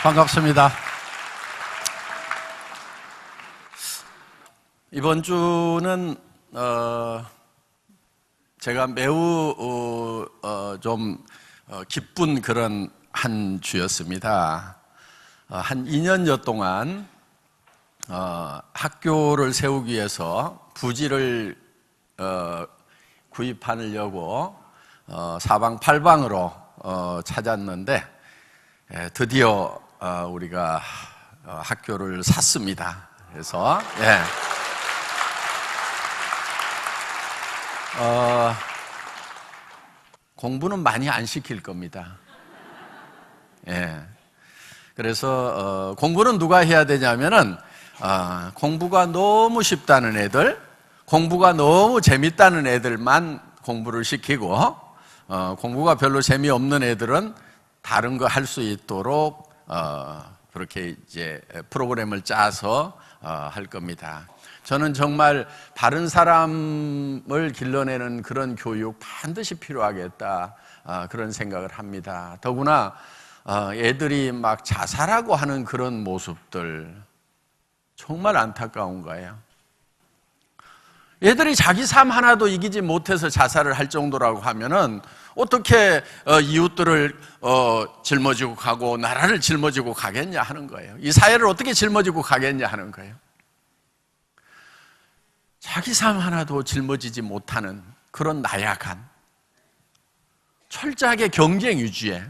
반갑습니다. 이번 주는 제가 매우 좀 기쁜 그런 한 주였습니다. 한 2년여 동안 학교를 세우기 위해서 부지를 구입하려고 사방팔방으로 찾았는데 드디어 우리가 학교를 샀습니다. 그래서 공부는 많이 안 시킬 겁니다. 그래서 공부는 누가 해야 되냐면은 공부가 너무 쉽다는 애들, 공부가 너무 재밌다는 애들만 공부를 시키고 공부가 별로 재미없는 애들은 다른 거 할 수 있도록 그렇게 이제 프로그램을 짜서 할 겁니다. 저는 정말 바른 사람을 길러내는 그런 교육 반드시 필요하겠다, 그런 생각을 합니다. 더구나 애들이 막 자살하고 하는 그런 모습들 정말 안타까운 거예요. 애들이 자기 삶 하나도 이기지 못해서 자살을 할 정도라고 하면은 어떻게 이웃들을 짊어지고 가고 나라를 짊어지고 가겠냐 하는 거예요. 이 사회를 어떻게 짊어지고 가겠냐 하는 거예요. 자기 삶 하나도 짊어지지 못하는 그런 나약한, 철저하게 경쟁 위주의,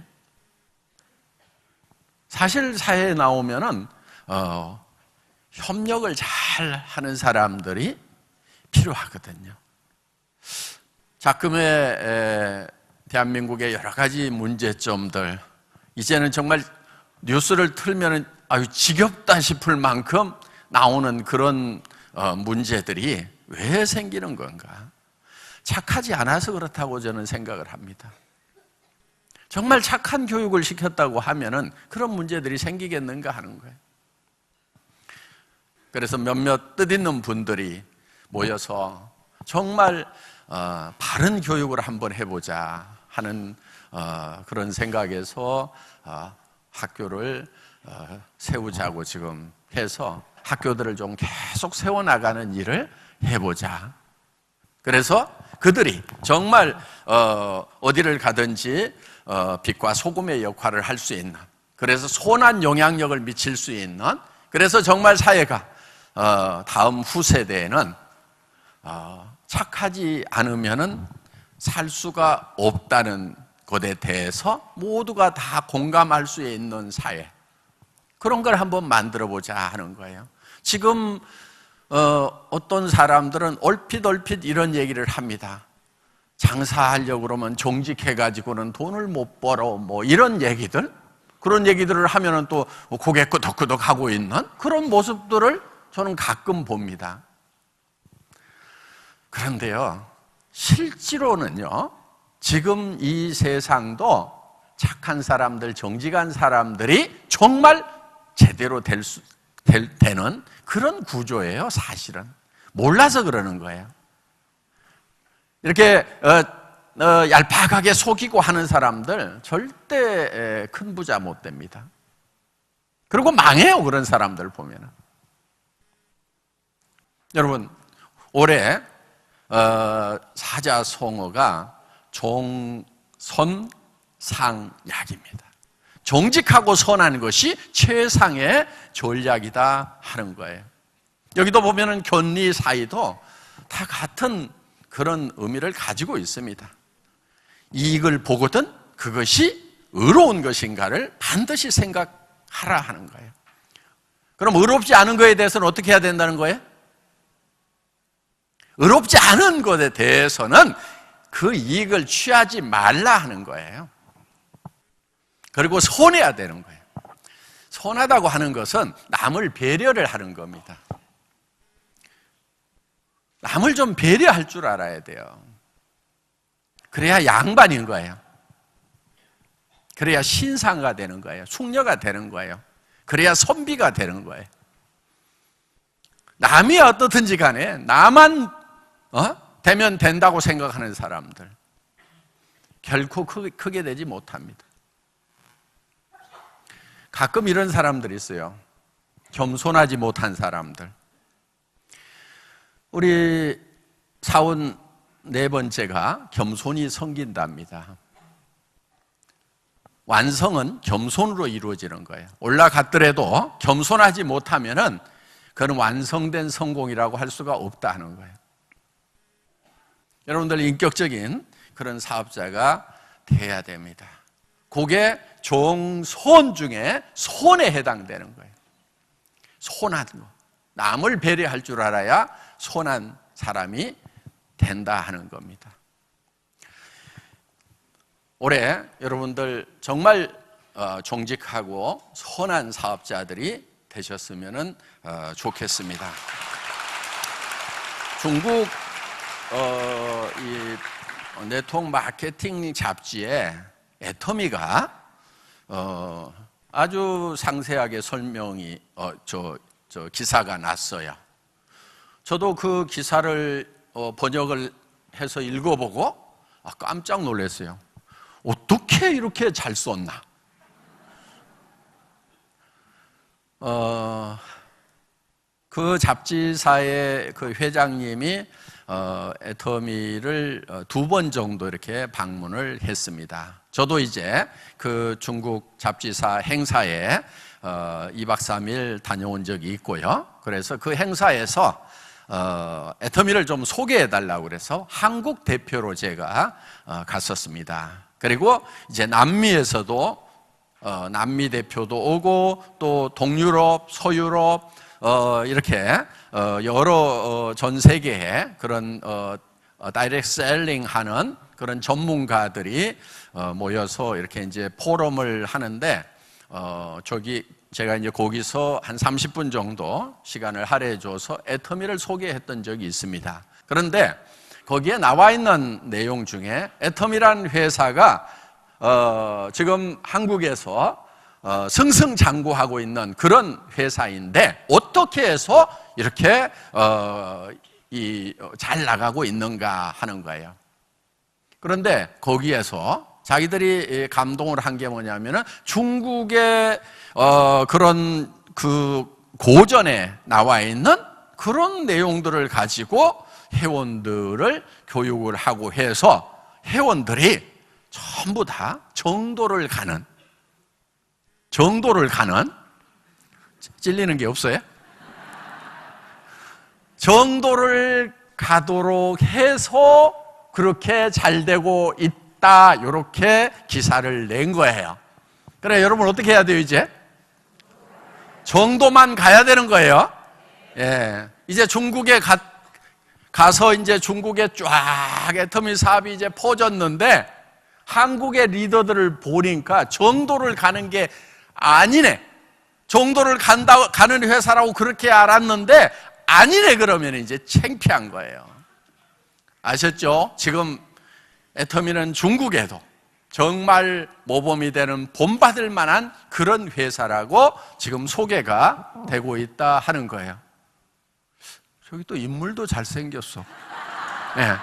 사실 사회에 나오면은 협력을 잘 하는 사람들이 필요하거든요. 작금의 대한민국의 여러 가지 문제점들, 이제는 정말 뉴스를 틀면 아유 지겹다 싶을 만큼 나오는 그런 문제들이 왜 생기는 건가? 착하지 않아서 그렇다고 저는 생각을 합니다. 정말 착한 교육을 시켰다고 하면은 그런 문제들이 생기겠는가 하는 거예요. 그래서 몇몇 뜻있는 분들이 모여서 정말 바른 교육을 한번 해보자 하는 그런 생각에서 학교를 세우자고 지금 해서 학교들을 좀 계속 세워나가는 일을 해보자. 그래서 그들이 정말 어디를 가든지 빛과 소금의 역할을 할 수 있는, 그래서 선한 영향력을 미칠 수 있는, 그래서 정말 사회가 다음 후세대에는 착하지 않으면은 살 수가 없다는 것에 대해서 모두가 다 공감할 수 있는 사회, 그런 걸 한번 만들어 보자 하는 거예요. 지금 어떤 사람들은 얼핏 이런 얘기를 합니다. 장사하려고 그러면 정직해가지고는 돈을 못 벌어, 뭐 이런 얘기들, 그런 얘기들을 하면은 또 고개 끄덕끄덕 하고 있는 그런 모습들을 저는 가끔 봅니다. 그런데요, 실제로는요, 지금 이 세상도 착한 사람들, 정직한 사람들이 정말 제대로 되는 그런 구조예요, 사실은. 몰라서 그러는 거예요. 이렇게 얄팍하게 속이고 하는 사람들 절대 큰 부자 못 됩니다. 그리고 망해요, 그런 사람들 보면은. 여러분, 올해 사자성어가 종선상약입니다. 정직하고 선한 것이 최상의 전략이다 하는 거예요. 여기도 보면은 견리 사이도 다 같은 그런 의미를 가지고 있습니다. 이익을 보거든 그것이 의로운 것인가를 반드시 생각하라 하는 거예요. 그럼 의롭지 않은 것에 대해서는 어떻게 해야 된다는 거예요? 의롭지 않은 것에 대해서는 그 이익을 취하지 말라 하는 거예요. 그리고 선해야 되는 거예요. 선하다고 하는 것은 남을 배려를 하는 겁니다. 남을 좀 배려할 줄 알아야 돼요. 그래야 양반인 거예요. 그래야 신상가 되는 거예요. 숙녀가 되는 거예요. 그래야 선비가 되는 거예요. 남이 어떻든지 간에 나만 되면 된다고 생각하는 사람들 결코 크게 되지 못합니다. 가끔 이런 사람들이 있어요. 겸손하지 못한 사람들. 우리 사원 네 번째가 겸손이 섬긴답니다. 완성은 겸손으로 이루어지는 거예요. 올라갔더라도 겸손하지 못하면은 그건 완성된 성공이라고 할 수가 없다는 거예요. 여러분들 인격적인 그런 사업자가 돼야 됩니다. 그게 종손 중에 손에 해당되는 거예요. 손한 거. 남을 배려할 줄 알아야 손한 사람이 된다 하는 겁니다. 올해 여러분들 정말 정직하고 선한 사업자들이 되셨으면 좋겠습니다. 중국 이 네트워크 마케팅 잡지에 애터미가 아주 상세하게 설명이 기사가 났어요. 저도 그 기사를 번역을 해서 읽어보고 깜짝 놀랐어요. 어떻게 이렇게 잘 썼나? 그 잡지사의 그 회장님이 애터미를 2번 정도 이렇게 방문을 했습니다. 저도 이제 그 중국 잡지사 행사에 2박 3일 다녀온 적이 있고요. 그래서 그 행사에서 애터미를 좀 소개해 달라고 그래서 한국 대표로 제가 갔었습니다. 그리고 이제 남미에서도 남미 대표도 오고 또 동유럽, 서유럽 이렇게 여러 전 세계에 그런 다이렉트 셀링 하는 그런 전문가들이 모여서 이렇게 이제 포럼을 하는데 제가 이제 거기서 한 30분 정도 시간을 할애해 줘서 애터미를 소개했던 적이 있습니다. 그런데 거기에 나와 있는 내용 중에 애터미라는 회사가 지금 한국에서 승승장구하고 있는 그런 회사인데 어떻게 해서 이렇게 잘 나가고 있는가 하는 거예요. 그런데 거기에서 자기들이 감동을 한 게 뭐냐면은 중국의 그런 그 고전에 나와 있는 그런 내용들을 가지고 회원들을 교육을 하고 해서 회원들이 전부 다 정도를 가는 찔리는 게 없어요? 정도를 가도록 해서 그렇게 잘 되고 있다 이렇게 기사를 낸 거예요. 그래 여러분 어떻게 해야 돼요 이제? 정도만 가야 되는 거예요. 예, 이제 중국에 가서 이제 중국에 쫙 애터미 사업이 이제 퍼졌는데 한국의 리더들을 보니까 정도를 가는 게 아니네. 정도를 가는 회사라고 그렇게 알았는데 아니네 그러면 이제 창피한 거예요. 아셨죠? 지금 애터미는 중국에도 정말 모범이 되는 본받을 만한 그런 회사라고 지금 소개가 되고 있다 하는 거예요. 저기 또 인물도 잘생겼어. 네.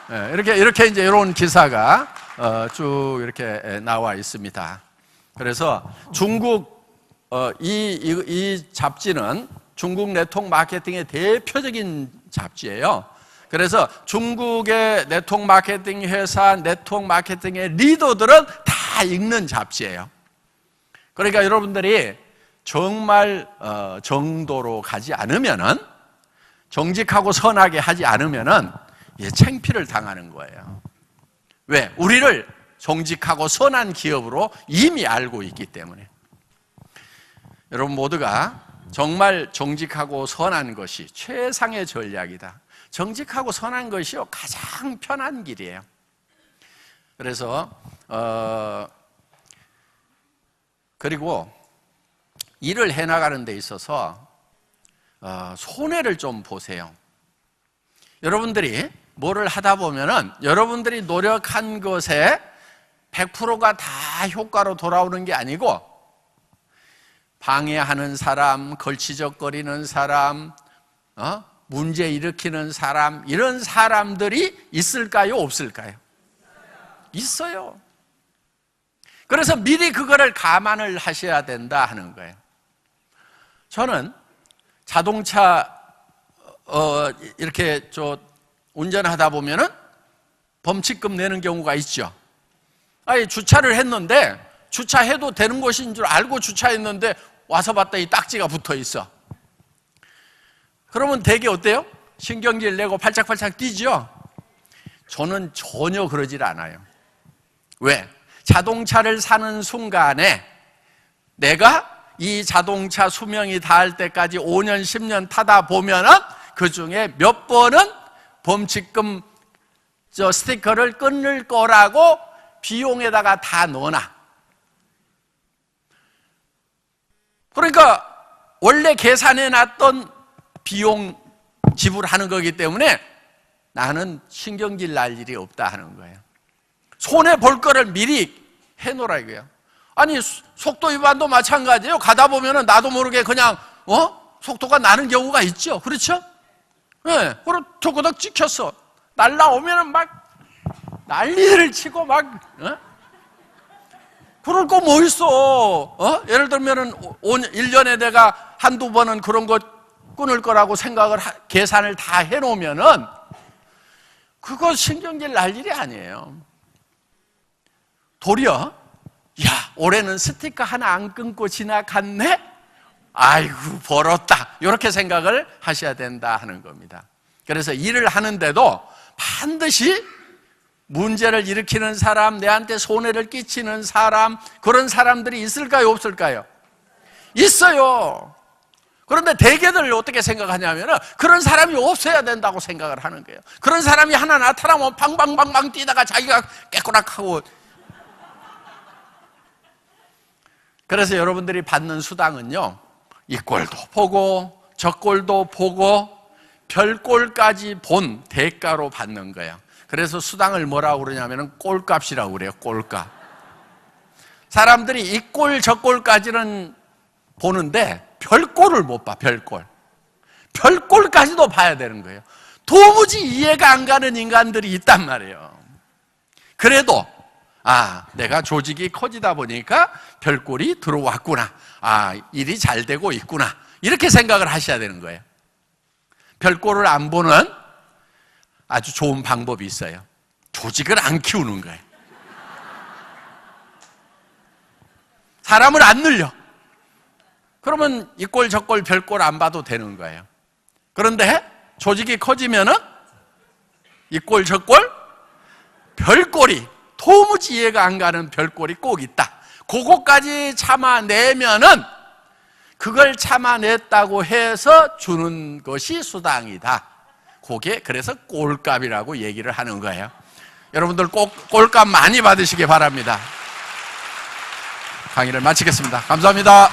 네. 이렇게 이제 이런 기사가 쭉 이렇게 나와 있습니다. 그래서 중국 이 잡지는 중국 네트워크 마케팅의 대표적인 잡지예요. 그래서 중국의 네트워크 마케팅 회사, 네트워크 마케팅의 리더들은 다 읽는 잡지예요. 그러니까 여러분들이 정말 정도로 가지 않으면은 정직하고 선하게 하지 않으면은 창피를 당하는 거예요. 왜? 우리를 정직하고 선한 기업으로 이미 알고 있기 때문에. 여러분 모두가 정말 정직하고 선한 것이 최상의 전략이다. 정직하고 선한 것이요 가장 편한 길이에요. 그래서 그리고 일을 해나가는 데 있어서 손해를 좀 보세요. 여러분들이 뭐를 하다 보면은 여러분들이 노력한 것에 100%가 다 효과로 돌아오는 게 아니고 방해하는 사람, 걸치적거리는 사람, 문제 일으키는 사람, 이런 사람들이 있을까요? 없을까요? 있어요. 그래서 미리 그거를 감안을 하셔야 된다 하는 거예요. 저는 자동차 이렇게 운전하다 보면은 범칙금 내는 경우가 있죠. 아니, 주차를 했는데 주차해도 되는 곳인 줄 알고 주차했는데 와서 봤더니 딱지가 붙어 있어. 그러면 되게 어때요? 신경질 내고 팔짝팔짝 뛰죠? 저는 전혀 그러질 않아요. 왜? 자동차를 사는 순간에 내가 이 자동차 수명이 닿을 때까지 5년, 10년 타다 보면은 그 중에 몇 번은 범칙금 스티커를 끊을 거라고 비용에다가 다 넣어놔. 그러니까 원래 계산해 놨던 비용 지불하는 거기 때문에 나는 신경질 날 일이 없다 하는 거예요. 손해 볼 거를 미리 해놓으라 이거예요. 아니, 속도 위반도 마찬가지예요. 가다 보면은 나도 모르게 그냥 속도가 나는 경우가 있죠. 그렇죠? 네, 그리고 토그덕 찍혔어. 날라오면은 막 난리를 치고 막 그럴 거 뭐 있어? 예를 들면은 1년에 내가 한두 번은 그런 거 끊을 거라고 생각을 계산을 다 해놓으면은 그거 신경질 날 일이 아니에요. 도리어 야, 올해는 스티커 하나 안 끊고 지나갔네? 아이고, 벌었다. 이렇게 생각을 하셔야 된다 하는 겁니다. 그래서 일을 하는데도 반드시 문제를 일으키는 사람, 내한테 손해를 끼치는 사람, 그런 사람들이 있을까요, 없을까요? 있어요. 그런데 대개들 어떻게 생각하냐면 그런 사람이 없어야 된다고 생각을 하는 거예요. 그런 사람이 하나 나타나면 방방방방 뛰다가 자기가 깨꼬락하고. 그래서 여러분들이 받는 수당은요, 이 꼴도 보고 저 꼴도 보고 별꼴까지 본 대가로 받는 거예요. 그래서 수당을 뭐라고 그러냐면 꼴값이라고 그래요. 꼴값. 사람들이 이 꼴 저 꼴까지는 보는데 별꼴을 못 봐. 별꼴. 별꼴까지도 봐야 되는 거예요. 도무지 이해가 안 가는 인간들이 있단 말이에요. 그래도 내가 조직이 커지다 보니까 별꼴이 들어왔구나. 일이 잘 되고 있구나. 이렇게 생각을 하셔야 되는 거예요. 별꼴을 안 보는 아주 좋은 방법이 있어요. 조직을 안 키우는 거예요. 사람을 안 늘려. 그러면 이 꼴 저 꼴 별꼴 안 봐도 되는 거예요. 그런데 조직이 커지면은 이 꼴 저 꼴 별꼴이 도무지 이해가 안 가는 별꼴이 꼭 있다. 그거까지 참아내면은 그걸 참아냈다고 해서 주는 것이 수당이다. 그게 그래서 꼴값이라고 얘기를 하는 거예요. 여러분들 꼭 꼴값 많이 받으시기 바랍니다. 강의를 마치겠습니다. 감사합니다.